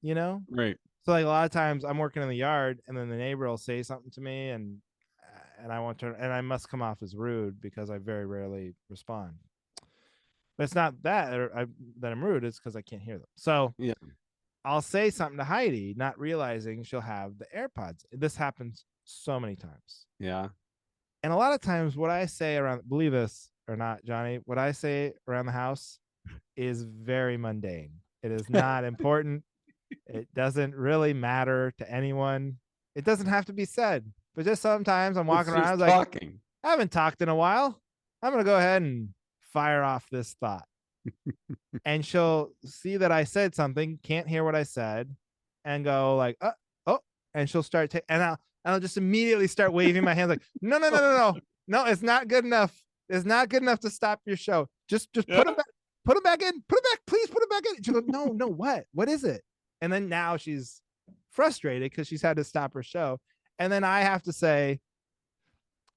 you know? Right. So like a lot of times I'm working in the yard and then the neighbor will say something to me and I must come off as rude because I very rarely respond. But it's not that I'm rude, it's because I can't hear them. So Yeah. I'll say something to Heidi, not realizing she'll have the AirPods. This happens so many times. Yeah. And a lot of times what I say around, believe this or not, Johnny, what I say around the house is very mundane. It is not important. It doesn't really matter to anyone. It doesn't have to be said, but just sometimes I'm It's walking around, I just was like, talking. I haven't talked in a while. I'm going to go ahead and fire off this thought. And she'll see that I said something, can't hear what I said, and go like, oh, and she'll start and I'll just immediately start waving my hands like, no, it's not good enough. It's not good enough to stop your show. Just Yeah. put them back in, put it back, please put it back in. She goes, no, what is it? And then now she's frustrated because she's had to stop her show, and then I have to say,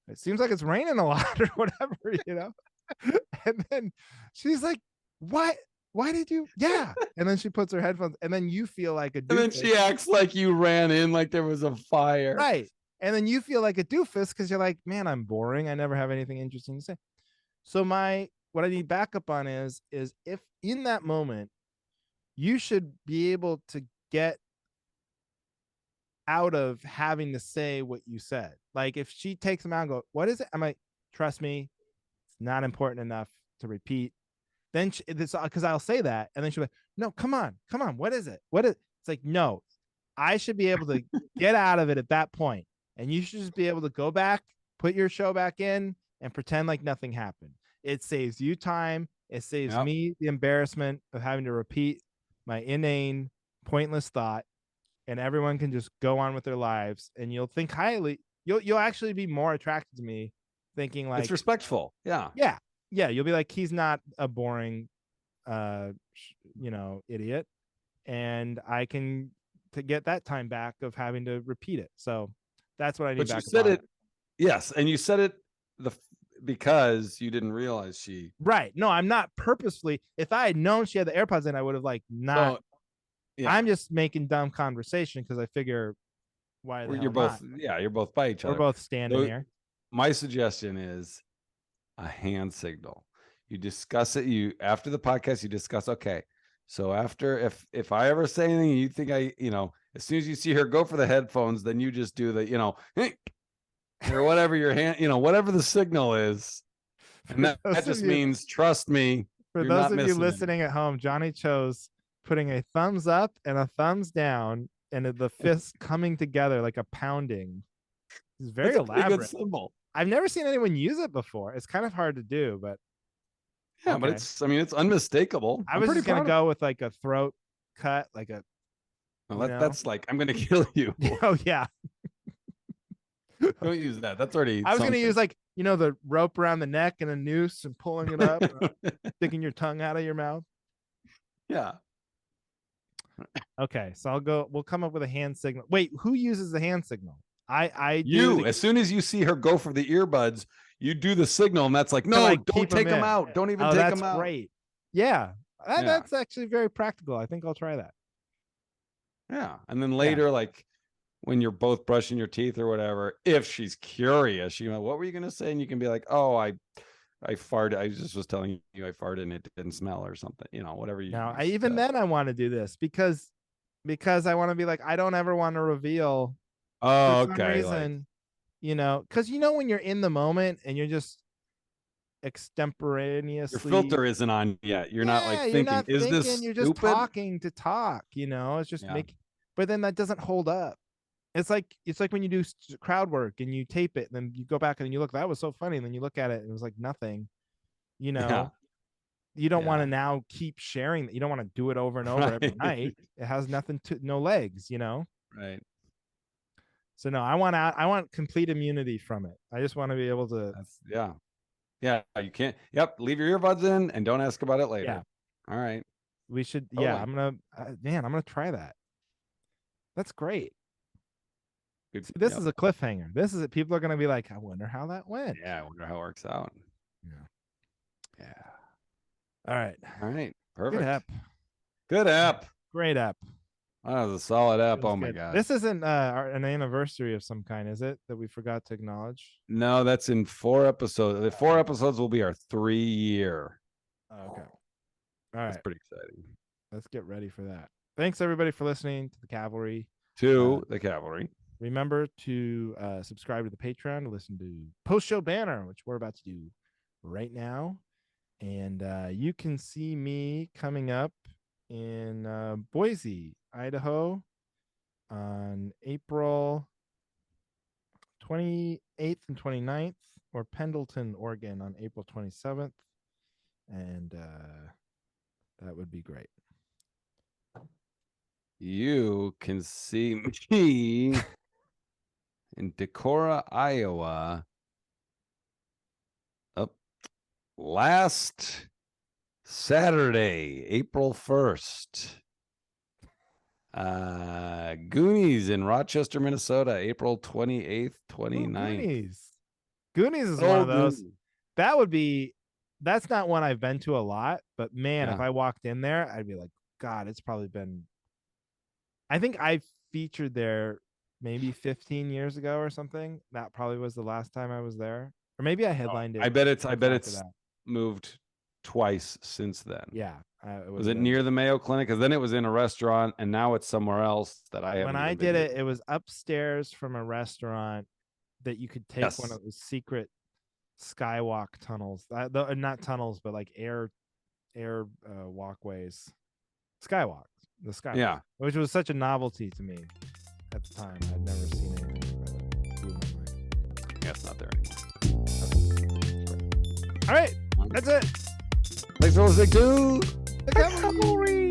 it seems like it's raining a lot or whatever, and then she's like, what? Why did you? Yeah. And then she puts her headphones, and then you feel like a And then she acts like you ran in like there was a fire. right. And then you feel like a doofus because you're like, man, I'm boring. I never have anything interesting to say. So what I need backup on is if in that moment you should be able to get out of having to say what you said. Like if she takes them out and go, what is it? I'm like, trust me, it's not important enough to repeat. Then because I'll say that, and then she'll be like, no, come on, what is it? What is? It's like, no, I should be able to get out of it at that point, and you should just be able to go back, put your show back in, and pretend like nothing happened. It saves you time. It saves Yep. me the embarrassment of having to repeat my inane, pointless thought, and everyone can just go on with their lives. And you'll think highly. You'll actually be more attracted to me, thinking It's like, respectful. Yeah. yeah, yeah. You'll be like, he's not a boring, idiot, and I can to get that time back of having to repeat it. So that's what I need But you back said upon. it. Yes. And you said it because you didn't realize she. Right. No, I'm not purposefully. If I had known she had the AirPods in, I would have like not. So, yeah. I'm just making dumb conversation because I figure why the You're hell both, not? yeah, you're both by each We're other. both standing So here. my suggestion is a hand signal. You discuss it. You after the podcast, you discuss. Okay, so after if I ever say anything, you think as soon as you see her go for the headphones, then you just do the or whatever your hand, whatever the signal is, and For that those of just you, means trust me, for you're those not of you missing anything. listening at home, Johnny chose putting a thumbs up and a thumbs down, and the fists coming together like a pounding. It's very That's a pretty good elaborate. symbol. I've never seen anyone use it before. It's kind of hard to do, but Yeah, but okay. it's unmistakable. I I'm was pretty just gonna proud of go with like a throat cut, like a it. Well, you know. that's like I'm gonna kill you. Oh yeah. Don't use that. That's already I was gonna use something. like the rope around the neck and a noose and pulling it up, sticking your tongue out of your mouth. Yeah. Okay, so I'll go. We'll come up with a hand signal. Wait, who uses the hand signal? I do You, to as soon as you see her go for the earbuds, you do the signal, and that's like, no, like don't keep them take them in. out. Don't even Oh, take that's them out. great. Yeah, Yeah. that's actually very practical. I think I'll try that. Yeah. And then Yeah. later, like when you're both brushing your teeth or whatever, if she's curious, what were you going to say? And you can be like, oh, I farted. I just was telling you I farted and it didn't smell or something, whatever you Now, I used even to. then I want to do this because I want to be like I don't ever want to reveal for Oh, some okay. Like reason, because when you're in the moment and you're just your extemporaneously, filter isn't on yet. You're not like yeah, you're thinking, not is thinking, this you're just stupid? talking to talk, it's just Yeah. but then that doesn't hold up. It's like when you do crowd work and you tape it and then you go back and you look, that was so funny, and then you look at it and it was like nothing, you Yeah. know. You don't want Yeah. to now keep sharing that. You don't want to do it over and over every Right. night. It has nothing to no legs. Right. So no, I want complete immunity from it. I just want to be able to. Yeah. Yeah, you can't. Yep, leave your earbuds in and don't ask about it Yeah, later. All right, we should. Yeah, totally. I'm gonna. Man, I'm gonna try that. That's great. Good. See, this Yep. is a cliffhanger. This is it. People are gonna be like, I wonder how that went. Yeah, I wonder how it works out. Yeah. Yeah. All right. All right. Good Perfect. app. Good app. Great app. That was a solid app. Feels Oh my good. god. This isn't an anniversary of some kind, is it? That we forgot to acknowledge. No, that's in 4 episodes. The 4 episodes will be our 3 year. Oh, okay. All That's right. pretty exciting. Let's get ready for that. Thanks everybody for listening to the Cavalry. To the Cavalry. Remember to subscribe to the Patreon to listen to post show banner, which we're about to do right now. And you can see me coming up in Boise, Idaho on April 28th and 29th, or Pendleton, Oregon on April 27th. And that would be great. You can see me in Decorah, Iowa. Up last Saturday, April 1st. Goonies in Rochester, Minnesota, April 28th, Ooh, 29th. Goonies. Goonies is one Oh, of those. Goonies. That would be. That's not one I've been to a lot, but man, if Yeah. I walked in there, I'd be like, God, it's probably been. I think I featured there maybe 15 years ago or something. That probably was the last time I was there, or maybe I headlined I it bet it's I just bet after it's that. moved twice since then. Yeah, it would Was have it been. near the Mayo Clinic? Because then it was in a restaurant, and now it's somewhere else that I When haven't I even been did to. it, it was upstairs from a restaurant that you could take one Yes. of the secret skywalk tunnels. Not tunnels, but like air walkways. Skywalk, the skywalk, Yeah. which was such a novelty to me at the time. I'd never seen anything like that. It blew my mind. Yeah, it's not there anymore. All right, that's it. Thanks for listening to The Cavalry.